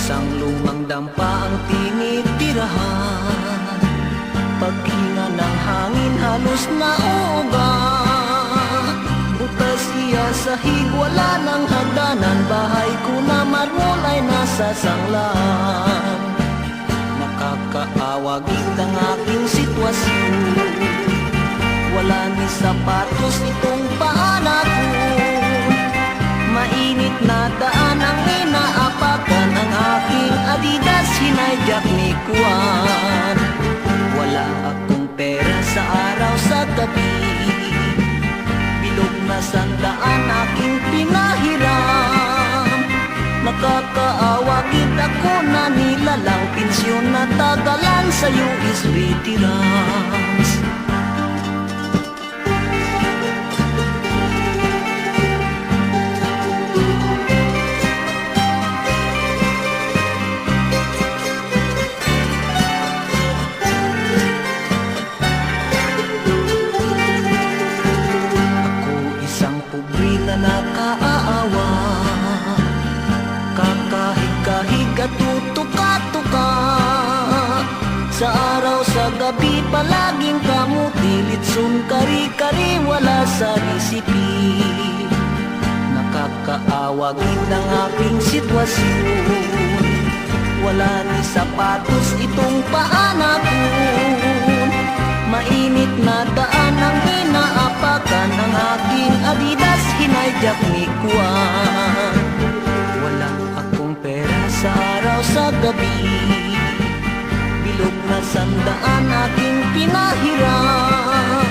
Isang lumang dampa ang tinitirahan, paghinga ng hangin halos nauga. Butas iya sa higwala ng hagdanan, bahay ko na marmol ay nasa sanglan. Nakakaawagit ang aking sitwasyon, wala ni sapatos itong paanak ko. Mainit na daan ang inaapakan, ang aking Adidas hinayjak ni Kuan. Wala akong pera sa araw sa gabi, bilog na sandaan aking pinahiram. Nakakaawagit ako na nilalang, pensyon na tagalan sa US veterans. Nakaaawa, kakahig-kahig at tutuka-tuka. Sa araw sa gabi palaging kamuti, litsun kari-kari wala sa resipi. Nakakaawagit ang aking sitwasyon, wala ni sapatos itong paanak ko. Mainit na daan ang inaapakan, ang aking Adidas hinayjak ni Kuan. Wala akong pera sa araw sa gabi, bilog na sandaan aking pinahiram.